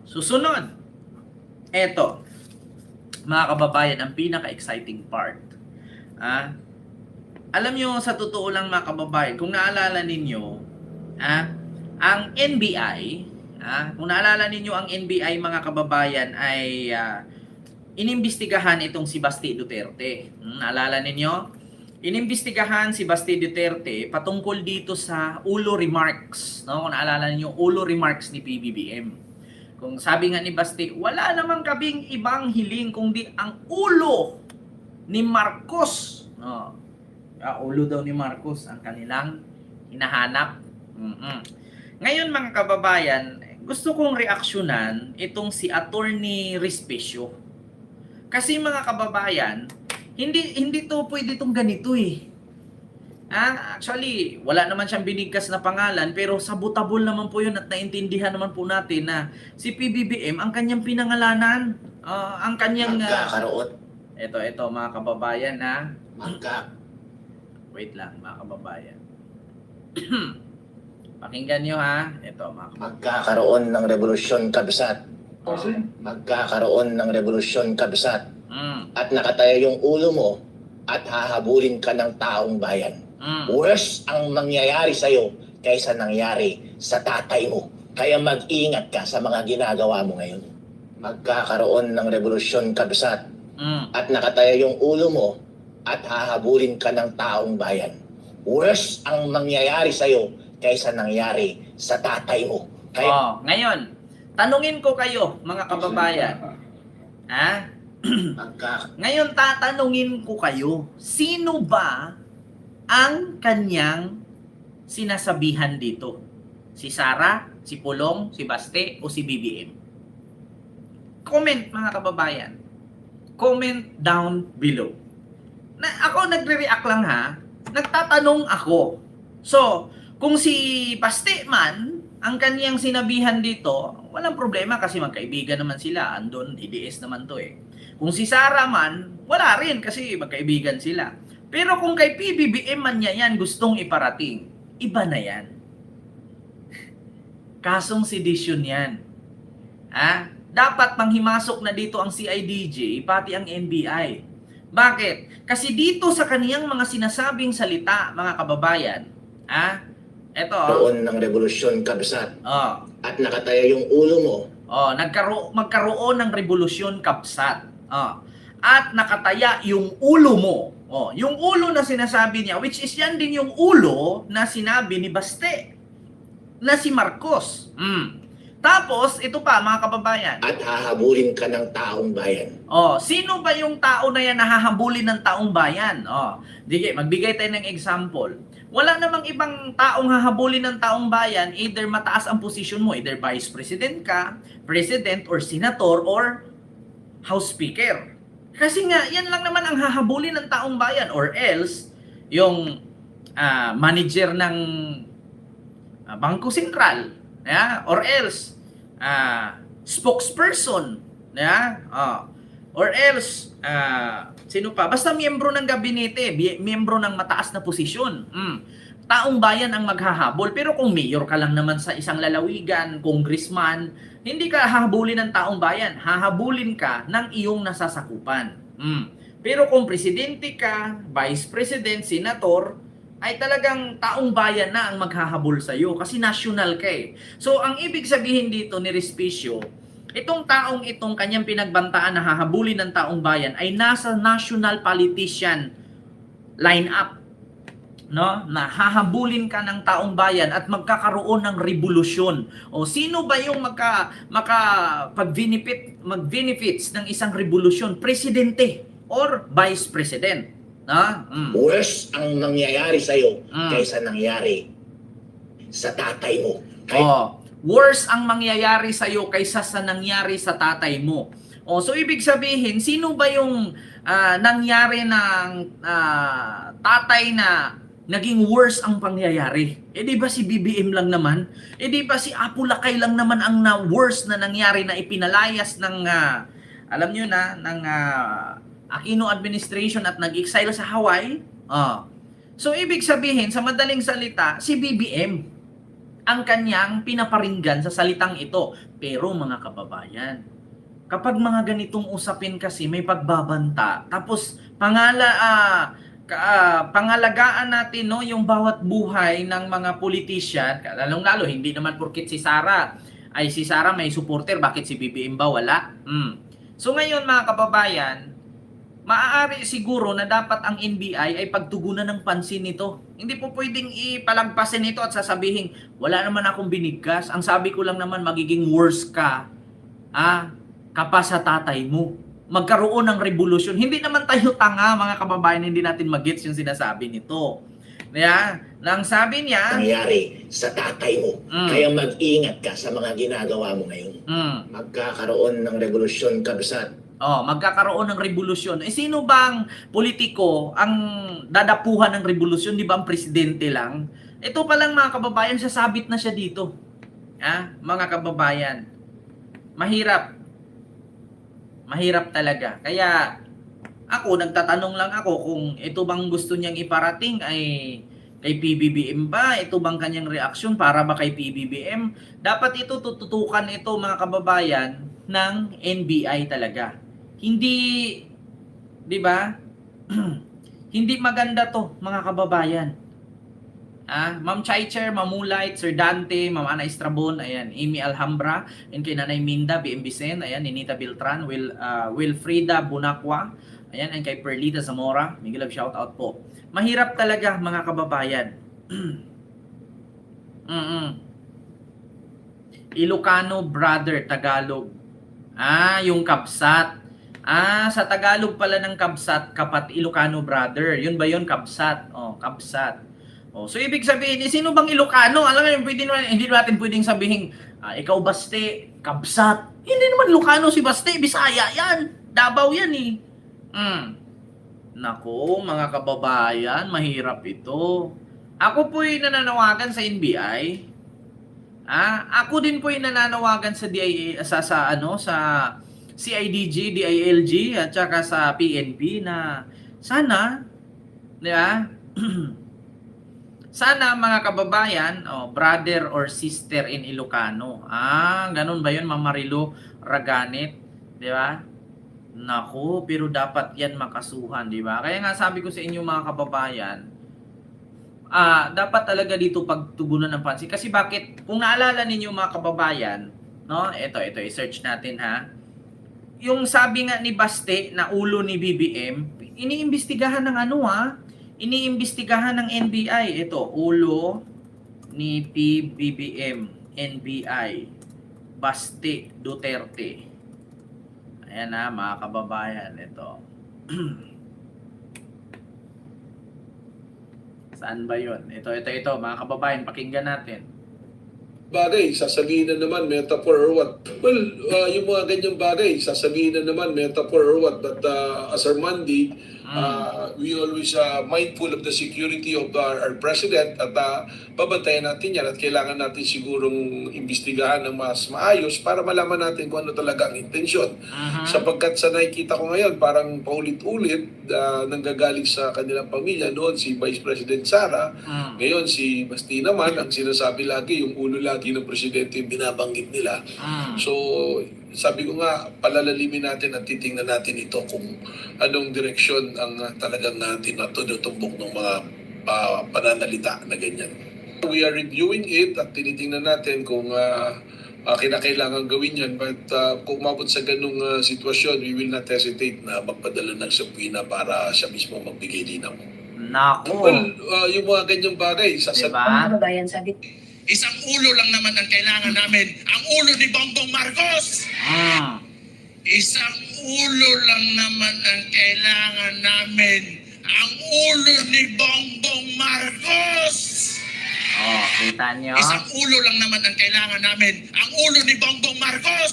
Susunod, eto, mga kababayan, ang pinaka-exciting part. Alam nyo, sa totoo lang mga kababayan, kung naalala ninyo, ang NBI, kung naalala ninyo ang NBI mga kababayan ay inimbestigahan itong si Basti Duterte. Naalala ninyo? Inimbestigahan si Basti Duterte patungkol dito sa ulo remarks. No? Kung naalala ninyo, ulo remarks ni PBBM. Kung sabi nga ni Basti, wala namang kabing ibang hiling kundi ang ulo ni Marcos. No? Ulo daw ni Marcos ang kanilang hinahanap. Ngayon mga kababayan, gusto kong reaksyonan itong si Attorney Respicio. Kasi mga kababayan, hindi to pwede itong ganito eh. Actually, wala naman siyang binigkas na pangalan pero sabotable naman po yun at naintindihan naman po natin na si PBBM ang kanyang pinangalanan. Ang kanyang... Magkakaroon. Ito mga kababayan Wait lang mga kababayan. Pakinggan nyo ha. Ito mga kababayan. Magkakaroon ng revolusyon kabsat. Magkakaroon ng revolusyon kabsat. At nakataya yung ulo mo at hahabulin ka ng taong bayan. Worse ang mangyayari sa'yo kaysa nangyari sa tatay mo. Kaya mag-ingat ka sa mga ginagawa mo ngayon. Magkakaroon ng revolusyon kabsat. At nakataya yung ulo mo at hahabulin ka ng taong bayan. Worse ang mangyayari sa'yo kaysa nangyari sa tatay mo. Kaya... Ngayon, tanungin ko kayo mga kababayan. Ngayon tatanungin ko kayo, sino ba ang kanyang sinasabihan dito? Si Sara, si Pulong, si Baste, o si BBM? Comment mga kababayan. Comment down below. Ako nagre-react lang ha. Nagtatanong ako. So, kung si Baste man, ang kanyang sinabihan dito, walang problema kasi magkaibigan naman sila. Andun, DDS naman to eh. Kung si Sara man, wala rin kasi magkaibigan sila. Pero kung kay PBBM man niya yan gustong iparating, iba na yan. Kasong sedisyon yan. Dapat manghimasok na dito ang CIDJ, pati ang NBI. Bakit? Kasi dito sa kaniyang mga sinasabing salita, mga kababayan, eto. Magkaroon ng revolusyon kabsat. At nakataya yung ulo mo. Magkaroon ng revolusyon kabsat. At nakataya yung ulo mo. Yung ulo na sinasabi niya, which is yan din yung ulo na sinabi ni Baste, na si Marcos. Tapos, ito pa mga kababayan. At hahabulin ka ng taong bayan. Sino ba yung tao na yan na hahabulin ng taong bayan? Magbigay tayo ng example. Wala namang ibang taong hahabulin ng taong bayan, either mataas ang posisyon mo, either vice president ka, president or senator or house speaker. Kasi nga, yan lang naman ang hahabulin ng taong bayan or else, yung manager ng Bangko Sentral, or else, spokesperson, or else, sino pa? Basta miyembro ng gabinete, miyembro ng mataas na posisyon. Taong bayan ang maghahabol. Pero kung mayor ka lang naman sa isang lalawigan, congressman, hindi ka hahabulin ng taong bayan. Hahabulin ka ng iyong nasasakupan. Pero kung presidente ka, vice president, senator, ay talagang taong bayan na ang maghahabol sa iyo kasi national ka eh. So, ang ibig sabihin dito ni Respicio, itong taong itong kanyang pinagbantaan na hahabulin ng taong bayan ay nasa national politician lineup. No, na hahabulin ka ng taong bayan at magkakaroon ng revolusyon. Sino ba yung mag-benefits ng isang revolusyon? Presidente or vice president. Worse ang nangyayari sa iyo kaysa nangyari sa tatay mo. Worse ang mangyayari sa iyo kaysa sa nangyari sa tatay mo. So ibig sabihin, sino ba yung nangyari ng tatay na naging worse ang pangyayari? Di ba si BBM lang naman? Di ba si Apo Lakay lang naman ang worse na nangyari na ipinalayas ng, alam nyo na, ng Aquino administration at nag-exile sa Hawaii? So ibig sabihin, sa madaling salita, si BBM ang kanyang pinaparinggan sa salitang ito. Pero mga kababayan, kapag mga ganitong usapin kasi may pagbabanta, tapos pangalagaan natin no yung bawat buhay ng mga politician, lalong-lalo hindi naman porket si Sara may supporter, bakit si BBM ba wala? So ngayon mga kababayan, maaari siguro na dapat ang NBI ay pagtugunan ng pansin nito. Hindi po pwedeng ipalagpasin ito at sasabihin, wala naman akong binigkas. Ang sabi ko lang naman, magiging worse ka. Kapa sa tatay mo. Magkaroon ng revolusyon. Hindi naman tayo tanga, mga kababayan, hindi natin magets yung sinasabi nito. Nang sabi niya, nangyari sa tatay mo. Kaya mag-ingat ka sa mga ginagawa mo ngayon. Magkakaroon ng revolusyon, kabsat. Magkakaroon ng revolusyon. Sino bang politiko ang dadapuhan ng revolusyon? Di ba ang presidente lang? Ito pa lang mga kababayan, sasabit na siya dito. Mga kababayan, mahirap talaga. Kaya ako, nagtatanong lang ako kung ito bang gusto niyang iparating ay kay PBBM ba? Ito bang kanyang reaksyon para ba kay PBBM? Dapat ito tututukan ito mga kababayan ng NBI talaga. Hindi, di ba? Hindi maganda to mga kababayan. Ma'am Chaicher, Mamulait, Sir Dante, Ma'am Ana Estrabon, ayan, Amy Alhambra, and kay Nanay Minda, BM Vicen, ayan, Ninita Beltran, Wilfrida Bunacqua, ayan, and kay Perlita Zamora, Miguel, shout out po. Mahirap talaga mga kababayan. Ilocano brother, Tagalog. Yung kabsat. Sa Tagalog pala ng kabsat, kapat Ilocano brother. Yun ba yun, kabsat? Kabsat. So ibig sabihin, sino bang Ilocano? Alam mo, hindi natin pwedeng sabihin, ikaw Baste, kabsat. Hindi naman Ilocano si Baste, Bisaya yan. Davao yan eh. Nako, mga kababayan, mahirap ito. Ako po'y nananawagan sa NBI. Ako din po'y nananawagan sa sa CIDG, DILG at saka sa PNP na sana, di ba? Sana mga kababayan, brother or sister in Ilocano. Ganun ba 'yun, Ma'am Marilu Raganit, di ba? Nako, pero dapat 'yan makasuhan, di ba? Kaya nga sabi ko sa inyo mga kababayan, dapat talaga dito pagtugunan ng pansin. Kasi bakit? Kung naalala ninyo mga kababayan, no? Ito i-search natin ha. Yung sabi nga ni Baste na ulo ni BBM, iniimbestigahan ng iniimbestigahan ng NBI. Ito, ulo ni PBBM, NBI, Baste Duterte. Ayan mga kababayan, ito. Saan ba yun? Ito, mga kababayan, pakinggan natin. Bagay, sasabihin na naman metaphor or what? Well, yung mga ganyang bagay, sasabihin na naman metaphor or what? But as Armandi, we always mindful of the security of our president at babantayan natin yan at kailangan natin sigurong imbestigahan ng mas maayos para malaman natin kung ano talaga ang intensyon. Sapagkat sa nakikita ko ngayon, parang paulit-ulit nanggagaling sa kanilang pamilya. Noon si Vice President Sara, ngayon si Basti naman, ang sinasabi lagi, yung ulo lagi ng presidente yung binabanggit nila. So, sabi ko nga, palalalimin natin at titingnan natin ito kung anong direksyon ang talagang tinutumbok ng mga pananalita na ganyan. We are reviewing it at tinitingnan natin kung kinakailangan gawin yan. But kung umabot sa ganung sitwasyon, we will not hesitate na magpadala ng subpoena para siya mismo magbigay linaw. Nako. Well, yung mga ganyang bagay, diba? Isang ulo lang naman ang kailangan namin. Ang ulo ni Bongbong Marcos. Isang ulo lang naman ang kailangan namin. Ang ulo ni Bongbong Marcos. Kita nyo? Isang ulo lang naman ang kailangan namin. Ang ulo ni Bongbong Marcos.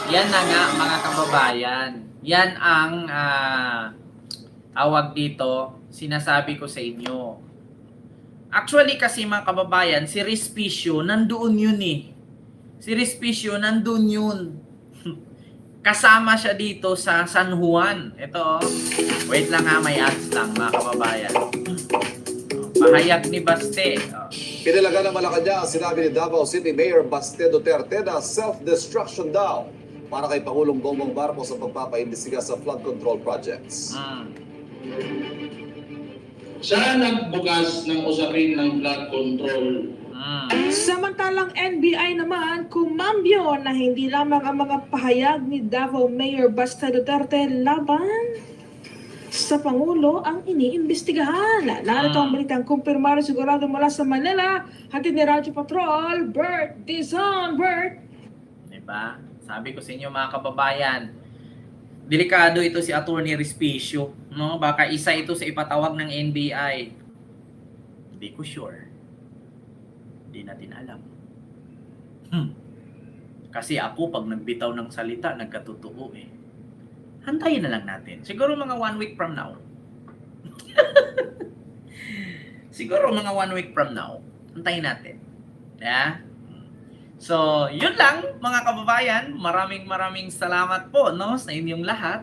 Yan na nga mga kababayan. Yan ang tawag dito, sinasabi ko sa inyo. Actually kasi mga kababayan, si Respicio nandoon yun eh. Si Respicio nandoon yun. Kasama siya dito sa San Juan. Ito, wait lang ha, may ads lang mga kababayan. Pahayag ni Baste. Pinalaga ng Malacanang ang sinabi ni Davao City Mayor Baste Duterte na self-destruction daw para kay Pangulong Bongbong Marcos sa pagpapaimbestiga sa flood control projects. Saan nagbukas ng usapin ng flood control? Samantalang NBI naman kumambyo na hindi lamang ang mga pahayag ni Davao Mayor Baste Duterte laban sa Pangulo ang iniimbestigahan. Narito ang balitang kumpirmado sigurado mula sa Manila. Hatid ni Radyo Patrol, Bert Dizon. Bert! Diba? Sabi ko sa inyo mga kababayan, delikado ito si Attorney Respicio. No? Baka isa ito sa ipatawag ng NBI. Hindi ko sure. Hindi natin alam. Kasi ako pag nagbitaw ng salita, nagkatotoo eh. Hantayin na lang natin. Siguro mga 1 week from now. Siguro mga 1 week from now. Hantayin natin. Yeah? So, yun lang mga kababayan. Maraming salamat po no, sa inyong lahat.